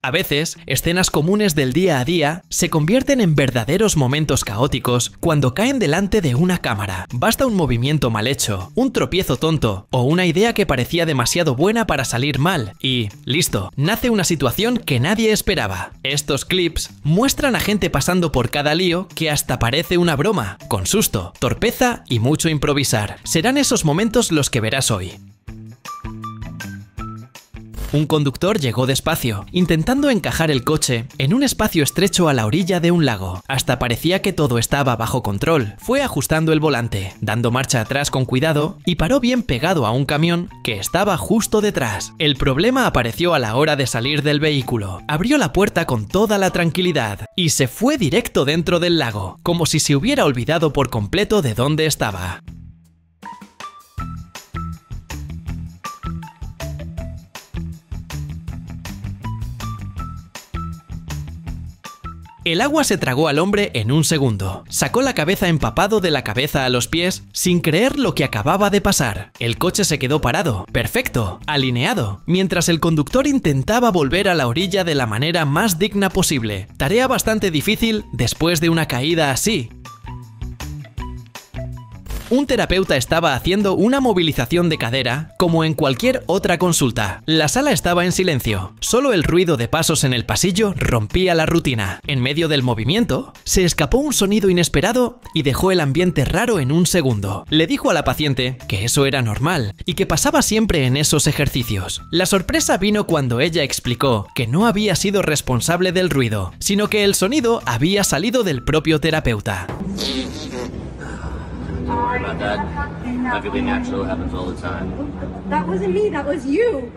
A veces, escenas comunes del día a día se convierten en verdaderos momentos caóticos cuando caen delante de una cámara. Basta un movimiento mal hecho, un tropiezo tonto o una idea que parecía demasiado buena para salir mal y, listo, nace una situación que nadie esperaba. Estos clips muestran a gente pasando por cada lío que hasta parece una broma, con susto, torpeza y mucho improvisar. Serán esos momentos los que verás hoy. Un conductor llegó despacio, intentando encajar el coche en un espacio estrecho a la orilla de un lago. Hasta parecía que todo estaba bajo control. Fue ajustando el volante, dando marcha atrás con cuidado y paró bien pegado a un camión que estaba justo detrás. El problema apareció a la hora de salir del vehículo. Abrió la puerta con toda la tranquilidad y se fue directo dentro del lago, como si se hubiera olvidado por completo de dónde estaba. El agua se tragó al hombre en un segundo. Sacó la cabeza empapado de la cabeza a los pies sin creer lo que acababa de pasar. El coche se quedó parado, perfecto, alineado, mientras el conductor intentaba volver a la orilla de la manera más digna posible. Tarea bastante difícil después de una caída así. Un terapeuta estaba haciendo una movilización de cadera como en cualquier otra consulta. La sala estaba en silencio. Solo el ruido de pasos en el pasillo rompía la rutina. En medio del movimiento, se escapó un sonido inesperado y dejó el ambiente raro en un segundo. Le dijo a la paciente que eso era normal y que pasaba siempre en esos ejercicios. La sorpresa vino cuando ella explicó que no había sido responsable del ruido, sino que el sonido había salido del propio terapeuta. Sorry about that. Perfectly natural, happens all the time. That wasn't me, that was you.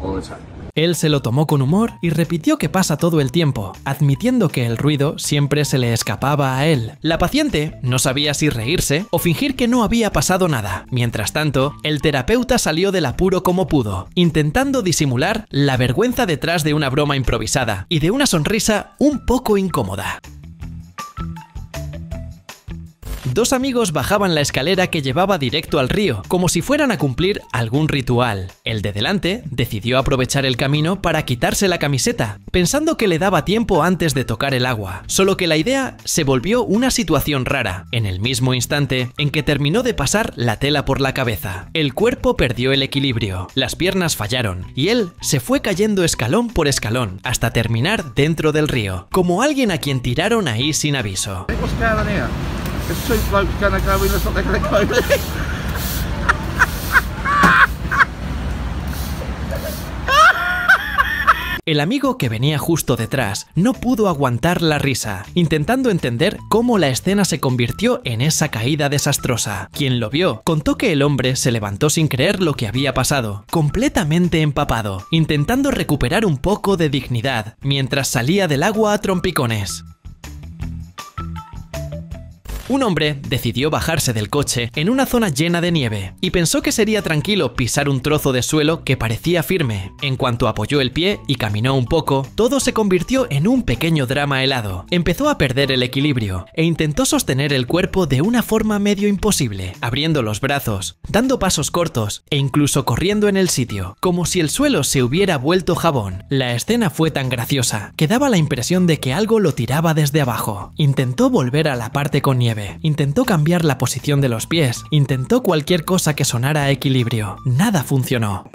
All the time. Él se lo tomó con humor y repitió que pasa todo el tiempo, admitiendo que el ruido siempre se le escapaba a él. La paciente no sabía si reírse o fingir que no había pasado nada. Mientras tanto, el terapeuta salió del apuro como pudo, intentando disimular la vergüenza detrás de una broma improvisada y de una sonrisa un poco incómoda. Dos amigos bajaban la escalera que llevaba directo al río, como si fueran a cumplir algún ritual. El de delante decidió aprovechar el camino para quitarse la camiseta, pensando que le daba tiempo antes de tocar el agua. Solo que la idea se volvió una situación rara, en el mismo instante en que terminó de pasar la tela por la cabeza. El cuerpo perdió el equilibrio, las piernas fallaron, y él se fue cayendo escalón por escalón, hasta terminar dentro del río, como alguien a quien tiraron ahí sin aviso. There's two blokes gonna go in, that's what they're gonna go in. El amigo que venía justo detrás no pudo aguantar la risa, intentando entender cómo la escena se convirtió en esa caída desastrosa. Quien lo vio contó que el hombre se levantó sin creer lo que había pasado, completamente empapado, intentando recuperar un poco de dignidad, mientras salía del agua a trompicones. Un hombre decidió bajarse del coche en una zona llena de nieve y pensó que sería tranquilo pisar un trozo de suelo que parecía firme. En cuanto apoyó el pie y caminó un poco, todo se convirtió en un pequeño drama helado. Empezó a perder el equilibrio e intentó sostener el cuerpo de una forma medio imposible, abriendo los brazos, dando pasos cortos e incluso corriendo en el sitio, como si el suelo se hubiera vuelto jabón. La escena fue tan graciosa que daba la impresión de que algo lo tiraba desde abajo. Intentó volver a la parte con nieve. Intentó cambiar la posición de los pies, intentó cualquier cosa que sonara a equilibrio. Nada funcionó.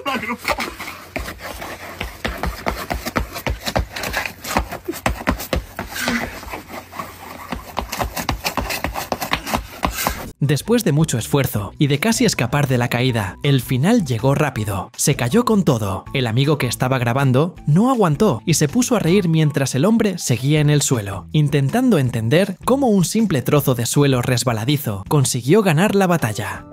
Después de mucho esfuerzo y de casi escapar de la caída, el final llegó rápido. Se cayó con todo. El amigo que estaba grabando no aguantó y se puso a reír mientras el hombre seguía en el suelo, intentando entender cómo un simple trozo de suelo resbaladizo consiguió ganar la batalla.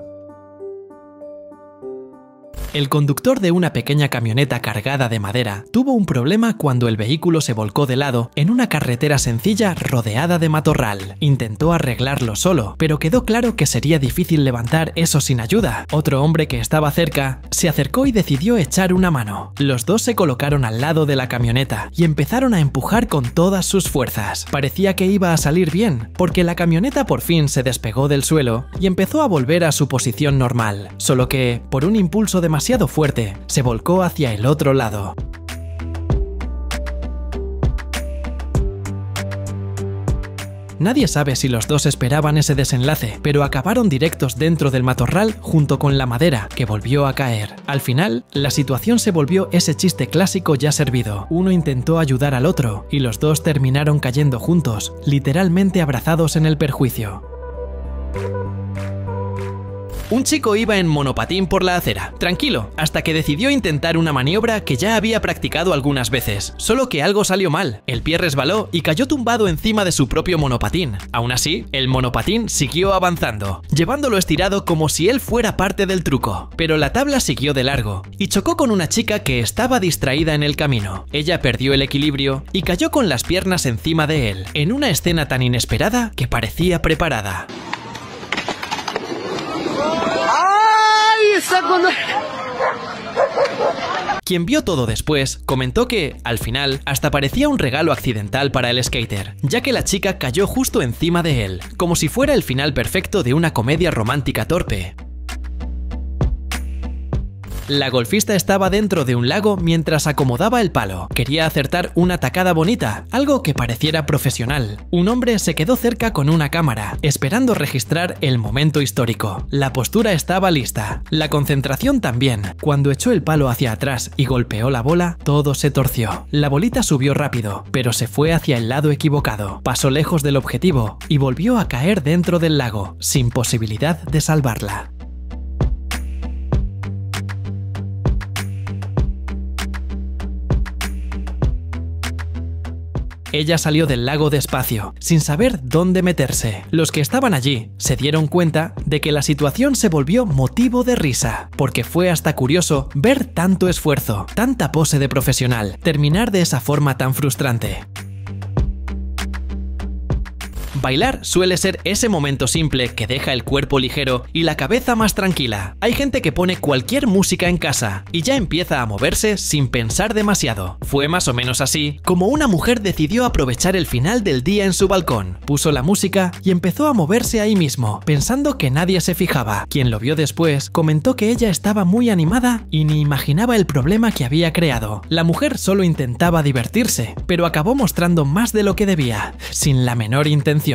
El conductor de una pequeña camioneta cargada de madera tuvo un problema cuando el vehículo se volcó de lado en una carretera sencilla rodeada de matorral. Intentó arreglarlo solo, pero quedó claro que sería difícil levantar eso sin ayuda. Otro hombre que estaba cerca se acercó y decidió echar una mano. Los dos se colocaron al lado de la camioneta y empezaron a empujar con todas sus fuerzas. Parecía que iba a salir bien, porque la camioneta por fin se despegó del suelo y empezó a volver a su posición normal, solo que, por un impulso demasiado fuerte, se volcó hacia el otro lado. Nadie sabe si los dos esperaban ese desenlace, pero acabaron directos dentro del matorral junto con la madera, que volvió a caer. Al final, la situación se volvió ese chiste clásico ya servido. Uno intentó ayudar al otro, y los dos terminaron cayendo juntos, literalmente abrazados en el perjuicio. Un chico iba en monopatín por la acera, tranquilo, hasta que decidió intentar una maniobra que ya había practicado algunas veces, solo que algo salió mal, el pie resbaló y cayó tumbado encima de su propio monopatín. Aún así, el monopatín siguió avanzando, llevándolo estirado como si él fuera parte del truco. Pero la tabla siguió de largo, y chocó con una chica que estaba distraída en el camino. Ella perdió el equilibrio y cayó con las piernas encima de él, en una escena tan inesperada que parecía preparada. Quien vio todo después comentó que, al final, hasta parecía un regalo accidental para el skater, ya que la chica cayó justo encima de él, como si fuera el final perfecto de una comedia romántica torpe. La golfista estaba dentro de un lago mientras acomodaba el palo. Quería acertar una tacada bonita, algo que pareciera profesional. Un hombre se quedó cerca con una cámara, esperando registrar el momento histórico. La postura estaba lista, la concentración también. Cuando echó el palo hacia atrás y golpeó la bola, todo se torció. La bolita subió rápido, pero se fue hacia el lado equivocado. Pasó lejos del objetivo y volvió a caer dentro del lago, sin posibilidad de salvarla. Ella salió del lago despacio, sin saber dónde meterse. Los que estaban allí se dieron cuenta de que la situación se volvió motivo de risa, porque fue hasta curioso ver tanto esfuerzo, tanta pose de profesional, terminar de esa forma tan frustrante. Bailar suele ser ese momento simple que deja el cuerpo ligero y la cabeza más tranquila. Hay gente que pone cualquier música en casa y ya empieza a moverse sin pensar demasiado. Fue más o menos así como una mujer decidió aprovechar el final del día en su balcón. Puso la música y empezó a moverse ahí mismo, pensando que nadie se fijaba. Quien lo vio después comentó que ella estaba muy animada y ni imaginaba el problema que había creado. La mujer solo intentaba divertirse, pero acabó mostrando más de lo que debía, sin la menor intención.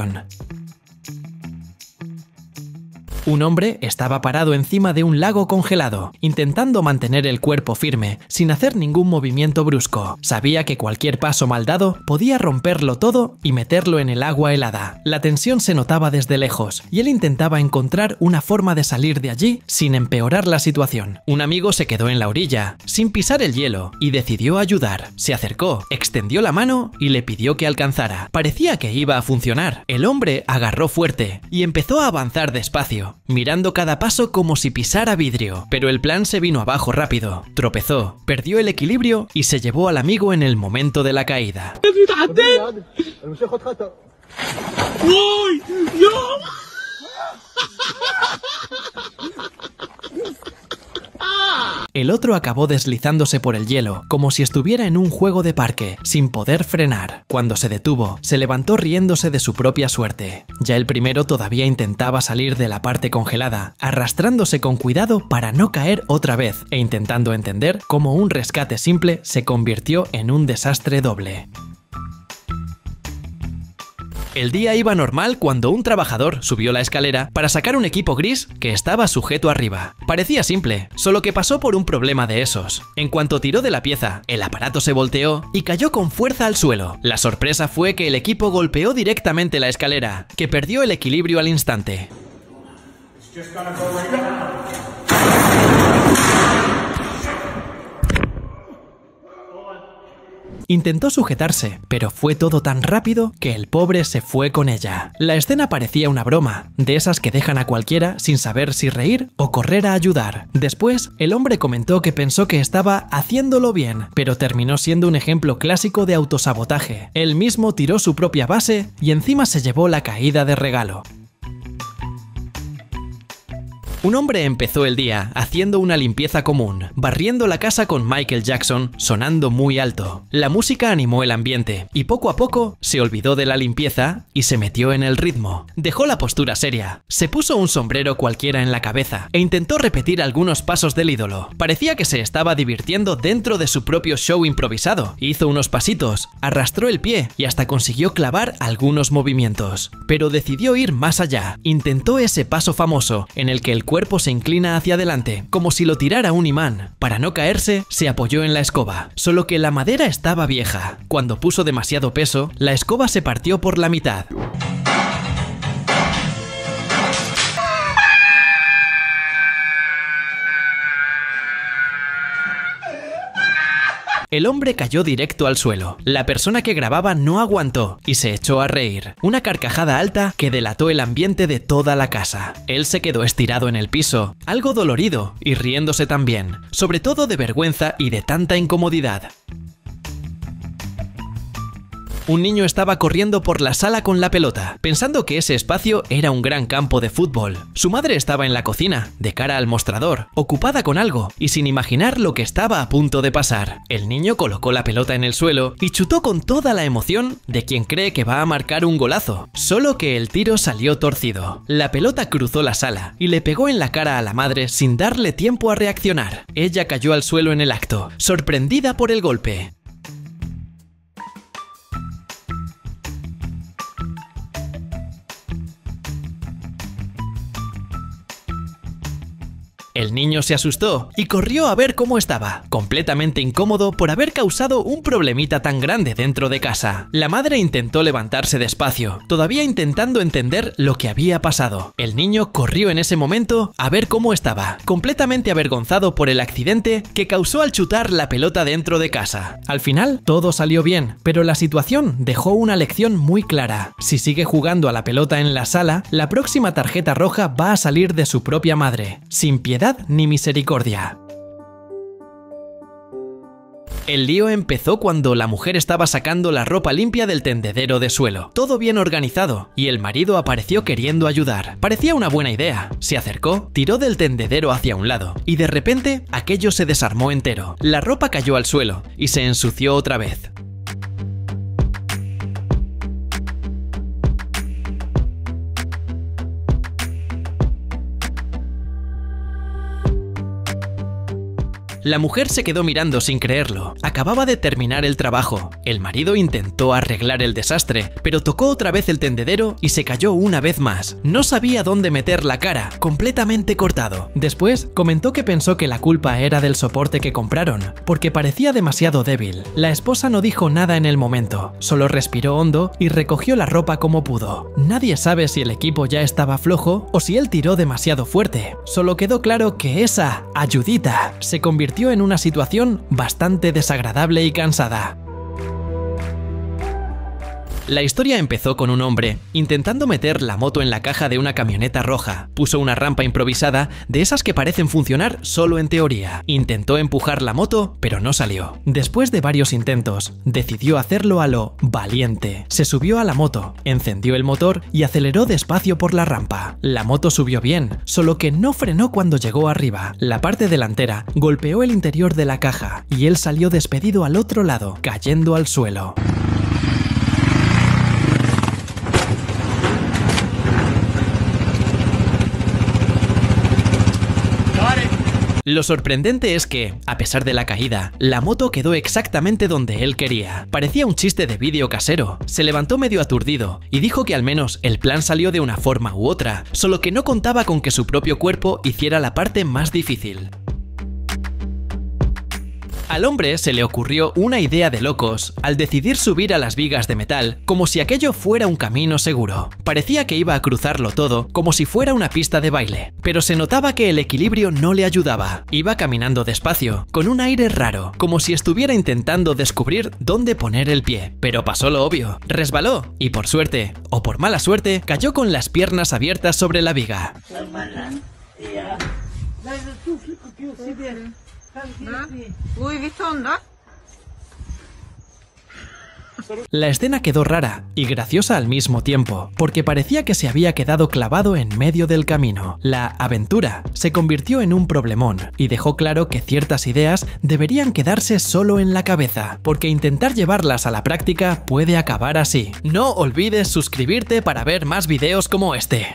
Un hombre estaba parado encima de un lago congelado, intentando mantener el cuerpo firme, sin hacer ningún movimiento brusco. Sabía que cualquier paso mal dado podía romperlo todo y meterlo en el agua helada. La tensión se notaba desde lejos, y él intentaba encontrar una forma de salir de allí sin empeorar la situación. Un amigo se quedó en la orilla, sin pisar el hielo, y decidió ayudar. Se acercó, extendió la mano y le pidió que alcanzara. Parecía que iba a funcionar. El hombre agarró fuerte y empezó a avanzar despacio, mirando cada paso como si pisara vidrio, pero el plan se vino abajo rápido. Tropezó, perdió el equilibrio y se llevó al amigo en el momento de la caída. El otro acabó deslizándose por el hielo, como si estuviera en un juego de parque, sin poder frenar. Cuando se detuvo, se levantó riéndose de su propia suerte. Ya el primero todavía intentaba salir de la parte congelada, arrastrándose con cuidado para no caer otra vez, e intentando entender cómo un rescate simple se convirtió en un desastre doble. El día iba normal cuando un trabajador subió la escalera para sacar un equipo gris que estaba sujeto arriba. Parecía simple, solo que pasó por un problema de esos. En cuanto tiró de la pieza, el aparato se volteó y cayó con fuerza al suelo. La sorpresa fue que el equipo golpeó directamente la escalera, que perdió el equilibrio al instante. Intentó sujetarse, pero fue todo tan rápido que el pobre se fue con ella. La escena parecía una broma, de esas que dejan a cualquiera sin saber si reír o correr a ayudar. Después, el hombre comentó que pensó que estaba haciéndolo bien, pero terminó siendo un ejemplo clásico de autosabotaje. Él mismo tiró su propia base y encima se llevó la caída de regalo. Un hombre empezó el día haciendo una limpieza común, barriendo la casa con Michael Jackson sonando muy alto. La música animó el ambiente y poco a poco se olvidó de la limpieza y se metió en el ritmo. Dejó la postura seria, se puso un sombrero cualquiera en la cabeza e intentó repetir algunos pasos del ídolo. Parecía que se estaba divirtiendo dentro de su propio show improvisado. Hizo unos pasitos, arrastró el pie y hasta consiguió clavar algunos movimientos. Pero decidió ir más allá. Intentó ese paso famoso en el que el cuerpo se inclina hacia adelante, como si lo tirara un imán. Para no caerse, se apoyó en la escoba, solo que la madera estaba vieja. Cuando puso demasiado peso, la escoba se partió por la mitad. El hombre cayó directo al suelo. La persona que grababa no aguantó y se echó a reír. Una carcajada alta que delató el ambiente de toda la casa. Él se quedó estirado en el piso, algo dolorido y riéndose también, sobre todo de vergüenza y de tanta incomodidad. Un niño estaba corriendo por la sala con la pelota, pensando que ese espacio era un gran campo de fútbol. Su madre estaba en la cocina, de cara al mostrador, ocupada con algo y sin imaginar lo que estaba a punto de pasar. El niño colocó la pelota en el suelo y chutó con toda la emoción de quien cree que va a marcar un golazo. Solo que el tiro salió torcido. La pelota cruzó la sala y le pegó en la cara a la madre sin darle tiempo a reaccionar. Ella cayó al suelo en el acto, sorprendida por el golpe. El niño se asustó y corrió a ver cómo estaba, completamente incómodo por haber causado un problemita tan grande dentro de casa. La madre intentó levantarse despacio, todavía intentando entender lo que había pasado. El niño corrió en ese momento a ver cómo estaba, completamente avergonzado por el accidente que causó al chutar la pelota dentro de casa. Al final, todo salió bien, pero la situación dejó una lección muy clara. Si sigue jugando a la pelota en la sala, la próxima tarjeta roja va a salir de su propia madre, sin piedad ni misericordia. El lío empezó cuando la mujer estaba sacando la ropa limpia del tendedero de suelo. Todo bien organizado, y el marido apareció queriendo ayudar. Parecía una buena idea. Se acercó, tiró del tendedero hacia un lado, y de repente aquello se desarmó entero. La ropa cayó al suelo, y se ensució otra vez. La mujer se quedó mirando sin creerlo. Acababa de terminar el trabajo. El marido intentó arreglar el desastre, pero tocó otra vez el tendedero y se cayó una vez más. No sabía dónde meter la cara, completamente cortado. Después comentó que pensó que la culpa era del soporte que compraron, porque parecía demasiado débil. La esposa no dijo nada en el momento, solo respiró hondo y recogió la ropa como pudo. Nadie sabe si el equipo ya estaba flojo o si él tiró demasiado fuerte. Solo quedó claro que esa ayudita se convirtió en una situación bastante desagradable y cansada. La historia empezó con un hombre intentando meter la moto en la caja de una camioneta roja. Puso una rampa improvisada de esas que parecen funcionar solo en teoría. Intentó empujar la moto, pero no salió. Después de varios intentos, decidió hacerlo a lo valiente. Se subió a la moto, encendió el motor y aceleró despacio por la rampa. La moto subió bien, solo que no frenó cuando llegó arriba. La parte delantera golpeó el interior de la caja y él salió despedido al otro lado, cayendo al suelo. Lo sorprendente es que, a pesar de la caída, la moto quedó exactamente donde él quería. Parecía un chiste de vídeo casero. Se levantó medio aturdido y dijo que al menos el plan salió de una forma u otra, solo que no contaba con que su propio cuerpo hiciera la parte más difícil. Al hombre se le ocurrió una idea de locos al decidir subir a las vigas de metal como si aquello fuera un camino seguro. Parecía que iba a cruzarlo todo como si fuera una pista de baile, pero se notaba que el equilibrio no le ayudaba. Iba caminando despacio, con un aire raro, como si estuviera intentando descubrir dónde poner el pie. Pero pasó lo obvio, resbaló y por suerte, o por mala suerte, cayó con las piernas abiertas sobre la viga. La escena quedó rara y graciosa al mismo tiempo, porque parecía que se había quedado clavado en medio del camino. La aventura se convirtió en un problemón y dejó claro que ciertas ideas deberían quedarse solo en la cabeza, porque intentar llevarlas a la práctica puede acabar así. No olvides suscribirte para ver más videos como este.